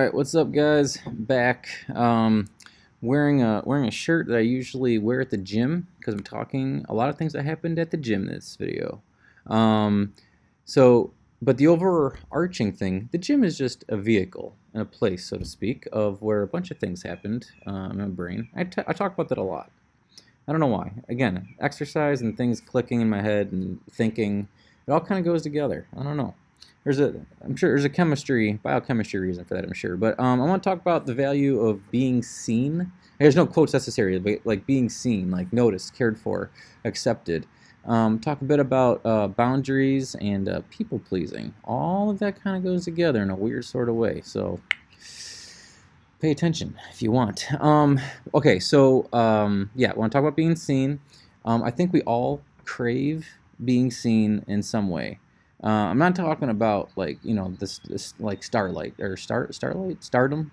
Alright, what's up guys? Back. Wearing a shirt that I usually wear at the gym because I'm talking a lot of things that happened at the gym in this video. Um, so, but the overarching thing, the gym is just a vehicle and a place, so to speak, of where a bunch of things happened in my brain. I talk about that a lot. I don't know why. Again, exercise and things clicking in my head and thinking, it all kind of goes together. I don't know. I'm sure there's a biochemistry reason for that, I'm sure. But I want to talk about the value of being seen. There's no quotes necessary, but like being seen, like noticed, cared for, accepted. Talk a bit about boundaries and people pleasing. All of that kind of goes together in a weird sort of way. So pay attention if you want. Okay, so yeah, I want to talk about being seen. I think we all crave being seen in some way. I'm not talking about like this like starlight or stardom,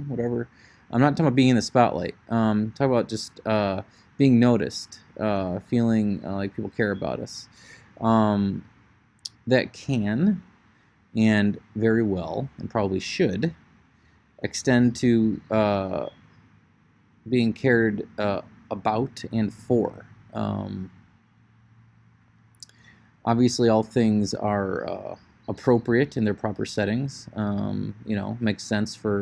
whatever. I'm not talking about being in the spotlight. Talk about just being noticed, feeling like people care about us. That can and very well and probably should extend to being cared about and for. Obviously, all things are appropriate in their proper settings. Makes sense for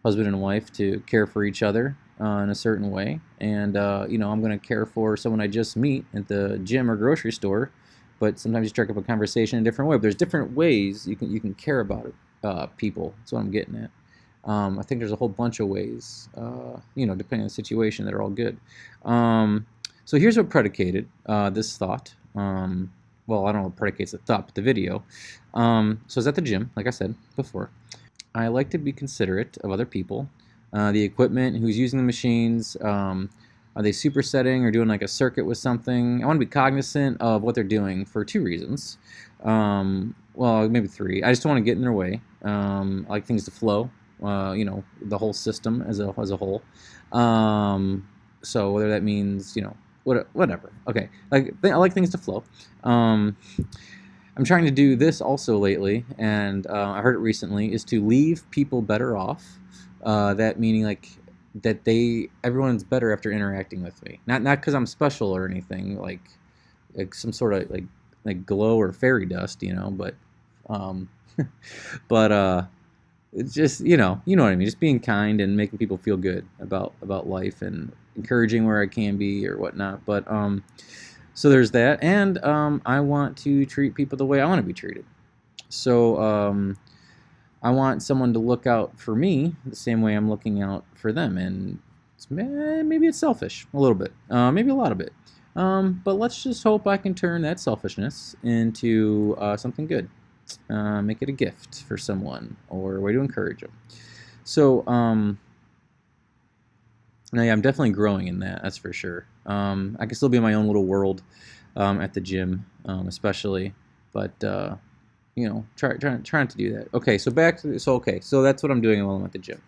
husband and wife to care for each other in a certain way. And I'm going to care for someone I just meet at the gym or grocery store. But sometimes you strike up a conversation in a different way. But there's different ways you can care about people. That's what I'm getting at. I think there's a whole bunch of ways, depending on the situation, that are all good. So here's what predicated this thought. Well, I don't know what predicates the thought, but the video. So it's at the gym, like I said before. I like to be considerate of other people, the equipment, who's using the machines. Are they supersetting or doing like a circuit with something? I want to be cognizant of what they're doing for two reasons. Well, maybe three. I just don't want to get in their way. I like things to flow. The whole system as a whole. So whether that means whatever. Okay, I like things to flow. I'm trying to do this also lately, and I heard it recently, is to leave people better off. That meaning like that everyone's better after interacting with me. Not because I'm special or anything, like some sort of like glow or fairy dust, but but it's just you know what I mean. Just being kind and making people feel good about life and encouraging where I can be or whatnot. But so there's that, and I want to treat people the way I want to be treated. So I want someone to look out for me the same way I'm looking out for them, and maybe it's selfish a little bit, maybe a lot of it. But let's just hope I can turn that selfishness into something good. Make it a gift for someone or a way to encourage them. So now, yeah, I'm definitely growing in that. That's for sure. I can still be in my own little world at the gym, especially, but trying to do that. Okay, so so that's what I'm doing while I'm at the gym.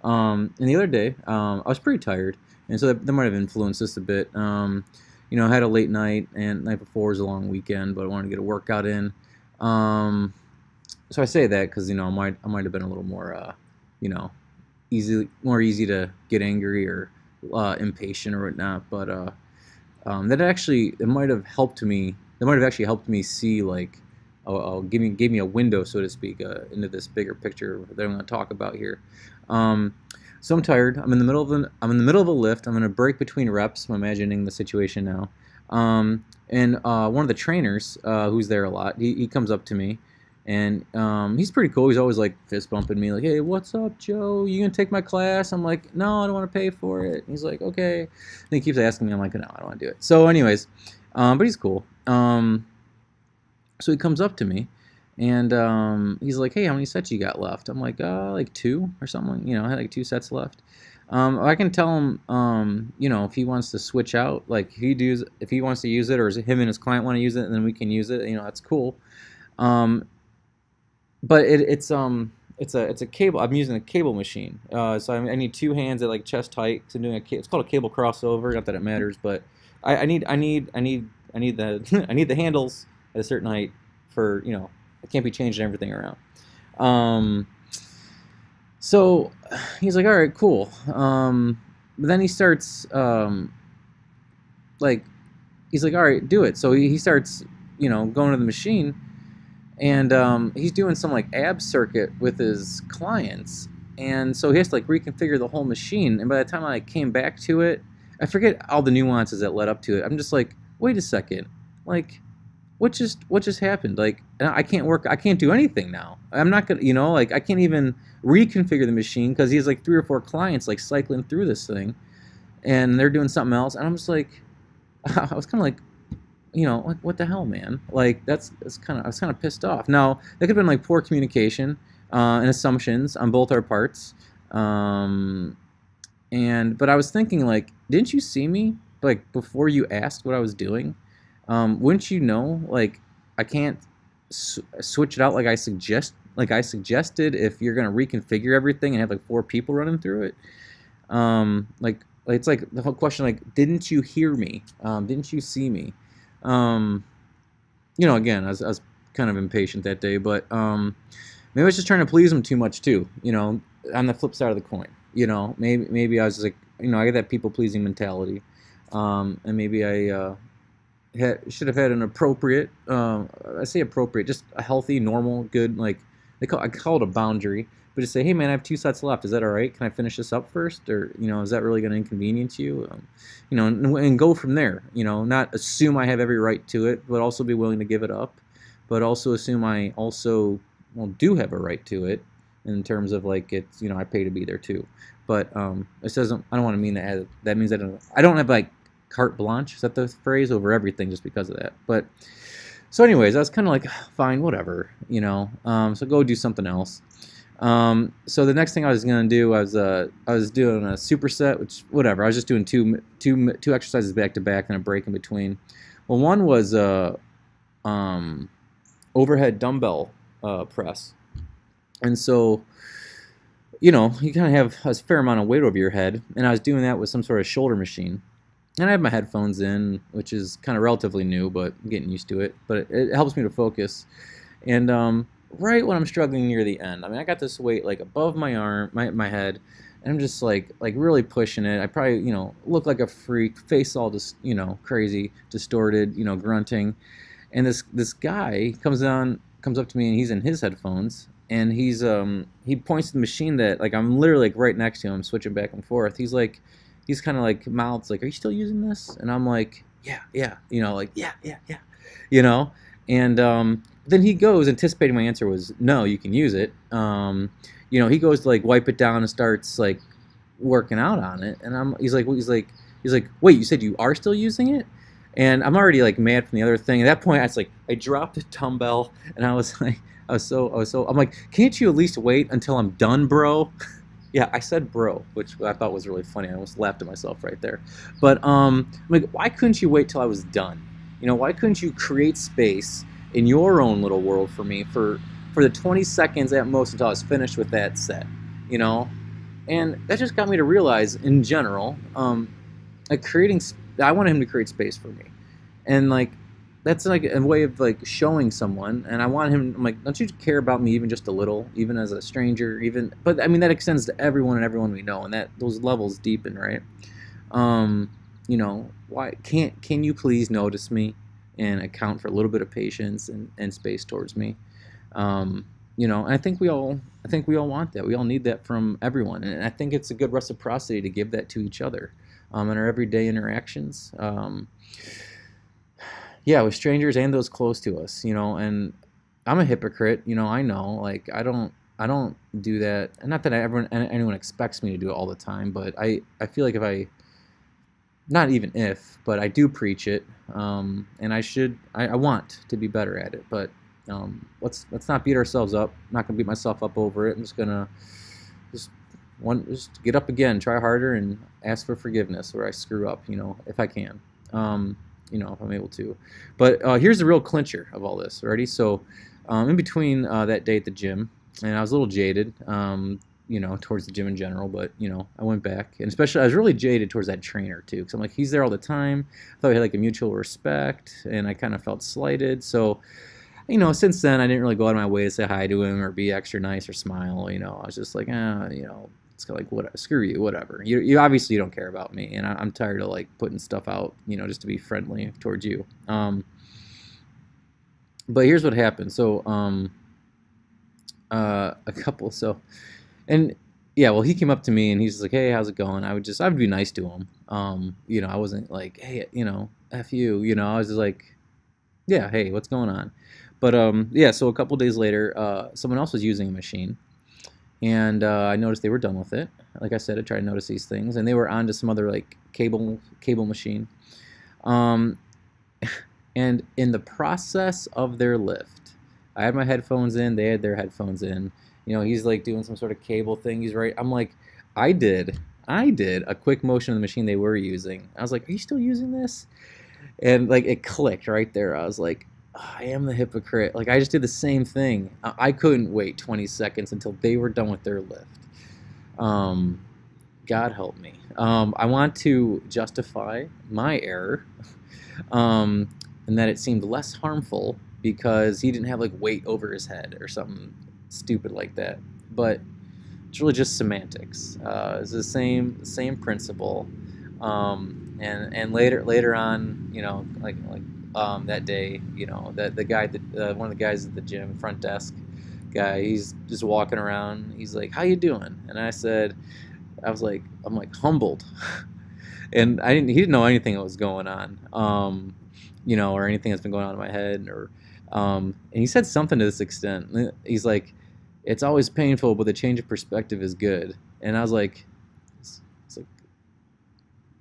And the other day, I was pretty tired, and so that might have influenced this a bit. I had a late night, and the night before was a long weekend, but I wanted to get a workout in. So I say that because I might have been a little more easy to get angry or impatient or whatnot, but it might have helped me. That might have actually helped me see gave me a window, so to speak, into this bigger picture that I'm going to talk about here. So I'm tired. I'm in the middle of a lift. I'm in a break between reps. I'm imagining the situation now. And one of the trainers who's there a lot, he comes up to me. And he's pretty cool. He's always like fist bumping me, like, "Hey, what's up, Joe? You gonna take my class?" I'm like, "No, I don't want to pay for it." He's like, "Okay." And he keeps asking me. I'm like, "No, I don't want to do it." So, anyways, but he's cool. So he comes up to me, and he's like, "Hey, how many sets you got left?" I'm like, like 2 or something. I had like 2 sets left. I can tell him, if he wants to switch out, like if he wants to use it, or him and his client want to use it, and then we can use it. That's cool. But it's a cable. I'm using a cable machine. So I need 2 hands at like chest height. So I'm doing it's called a cable crossover. Not that it matters, but I need the I need the handles at a certain height for I can't be changing everything around. So he's like, all right, cool. But then he starts like, he's like, all right, do it. So he starts, going to the machine, and he's doing some like ab circuit with his clients, and so he has to like reconfigure the whole machine. And by the time I came back to it, I forget all the nuances that led up to it. I'm just like, wait a second, like, what just happened? Like, I can't work, I can't do anything now. I'm not gonna, like, I can't even reconfigure the machine because he has like 3 or 4 clients like cycling through this thing, and they're doing something else, and I'm just like, I was kind of like, like, what the hell, man? Like, I was kind of pissed off. Now, that could have been like poor communication and assumptions on both our parts. Um, but I was thinking, like, didn't you see me like before you asked what I was doing? Wouldn't you know? Like, I can't switch it out like I suggested if you're gonna reconfigure everything and have like 4 people running through it. Like it's like the whole question, like, didn't you hear me? Didn't you see me? Um, Again, I was kind of impatient that day, but maybe I was just trying to please him too much too. On the flip side of the coin, maybe I was like, I get that people pleasing mentality, and maybe I should have had an appropriate, I say appropriate, just a healthy, normal, good, like, I call it a boundary, but just say, hey man, I have 2 sets left. Is that all right? Can I finish this up first? Or, is that really going to inconvenience you? And go from there. Not assume I have every right to it, but also be willing to give it up. But also assume I also, do have a right to it in terms of like it's, I pay to be there too. But it doesn't. I don't want to mean that. That means I don't have like carte blanche. Is that the phrase? Over everything just because of that. But so anyways, I was kind of like, fine, whatever. So go do something else. So the next thing I was gonna do was I was doing a superset, which whatever. I was just doing two exercises back to back and a break in between. Well, one was overhead dumbbell press, and so you kind of have a fair amount of weight over your head, and I was doing that with some sort of shoulder machine. And I have my headphones in, which is kind of relatively new, but I'm getting used to it. But it helps me to focus. And right when I'm struggling near the end, I mean, I got this weight like above my arm, my head, and I'm just like really pushing it. I probably, look like a freak, face all just, crazy, distorted, grunting. And this guy comes up to me, and he's in his headphones, and he points to the machine that like I'm literally like right next to him, switching back and forth. He's kind of like mouths like, "Are you still using this?" And I'm like, "Yeah, yeah," like, "Yeah, yeah, yeah," And then he goes, anticipating my answer was no, you can use it. He goes to like wipe it down and starts like working out on it, and he's like, "Wait, you said you are still using it?" And I'm already like mad from the other thing. At that point, I dropped the dumbbell, and I was like, I'm like, "Can't you at least wait until I'm done, bro?" Yeah, I said bro, which I thought was really funny. I almost laughed at myself right there. But I'm like, why couldn't you wait till I was done? Why couldn't you create space in your own little world for me for the 20 seconds at most until I was finished with that set? And that just got me to realize, in general, like I wanted him to create space for me, and like that's like a way of like showing someone. And I want him, I'm like, don't you care about me even just a little, even as a stranger, but I mean that extends to everyone and everyone we know, and that those levels deepen, right? Why can you please notice me and account for a little bit of patience and space towards me? And I think we all want that. We all need that from everyone, and I think it's a good reciprocity to give that to each other in our everyday interactions. Yeah, with strangers and those close to us, and I'm a hypocrite, I know, like, I don't do that, and not that anyone expects me to do it all the time, but I feel like not even if, but I do preach it, and I want to be better at it, but let's not beat ourselves up. I'm not gonna beat myself up over it. I'm just gonna just get up again, try harder, and ask for forgiveness where I screw up, if I can. If I'm able to. But here's the real clincher of all this. Ready? So in between that day at the gym, and I was a little jaded, towards the gym in general, but, I went back. And especially, I was really jaded towards that trainer, too, because I'm like, he's there all the time. I thought we had, like, a mutual respect, and I kind of felt slighted. So Since then I didn't really go out of my way to say hi to him or be extra nice or smile. I was just like, it's kind of like, what, screw you, whatever. You obviously you don't care about me, and I'm tired of like putting stuff out, just to be friendly towards you. But here's what happened. So a couple so and yeah, well, he came up to me and he's just like, hey, how's it going? I'd be nice to him. I wasn't like, hey, F you, I was just like, yeah, hey, what's going on? But yeah, so a couple days later, someone else was using a machine, and I noticed they were done with it. Like I said, I try to notice these things, and they were onto some other like cable machine. Um, and in the process of their lift, I had my headphones in, they had their headphones in. He's like doing some sort of cable thing. He's right. I'm like, I did a quick motion of the machine they were using. I was like, are you still using this? And like it clicked right there. I was like, oh, I am the hypocrite. Like I just did the same thing. I couldn't wait 20 seconds until they were done with their lift. God help me. I want to justify my error, and that it seemed less harmful because he didn't have like weight over his head or something stupid like that. But it's really just semantics. It's the same principle. And later on, like that day, that the guy that one of the guys at the gym, front desk guy, he's just walking around. He's like, "How you doing?" And I'm like humbled, and he didn't know anything that was going on, or anything that's been going on in my head, and he said something to this extent. He's like, "It's always painful, but the change of perspective is good." And I was like, it's like,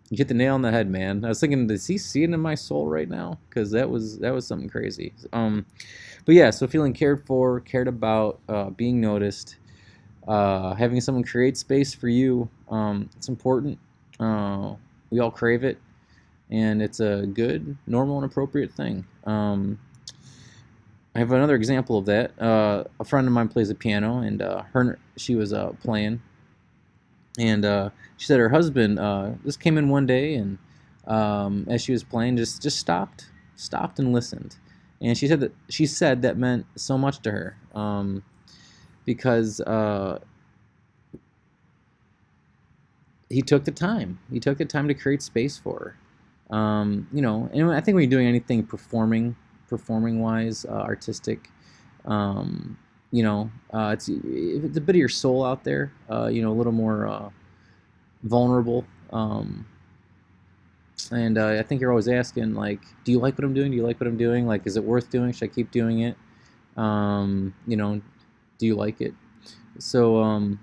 you hit the nail on the head, man. I was thinking, does he see it in my soul right now? Because that was something crazy. But yeah, so feeling cared for, cared about, being noticed, having someone create space for you, it's important. We all crave it, and it's a good, normal, and appropriate thing. I have another example of that. A friend of mine plays the piano, and she was playing, and she said her husband just came in one day, and as she was playing, just stopped and listened. And she said that meant so much to her, because he took the time. He took the time to create space for her. And I think when you're doing anything performing wise, artistic, it's a bit of your soul out there, a little more vulnerable. And I think you're always asking, like, do you like what I'm doing? Do you like what I'm doing? Like, is it worth doing? Should I keep doing it? Do you like it? So,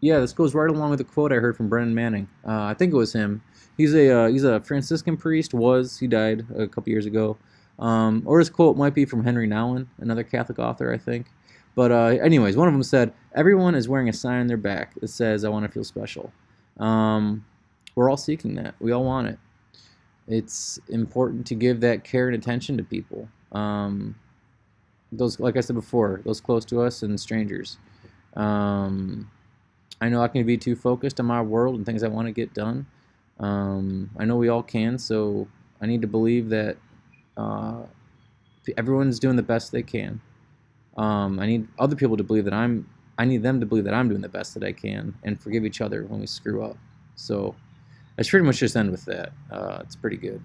yeah, this goes right along with the quote I heard from Brennan Manning. I think it was him. He's a Franciscan priest. He died a couple years ago. Or his quote might be from Henry Nouwen, another Catholic author, I think. But anyways, one of them said, "Everyone is wearing a sign on their back that says, 'I want to feel special.'" We're all seeking that. We all want it. It's important to give that care and attention to people. Those, like I said before, those close to us and strangers. I know I can be too focused on my world and things I want to get done. I know we all can, so I need to believe that everyone's doing the best they can. I need other people to believe that I need them to believe that I'm doing the best that I can, and forgive each other when we screw up. So let's pretty much just end with that. It's pretty good.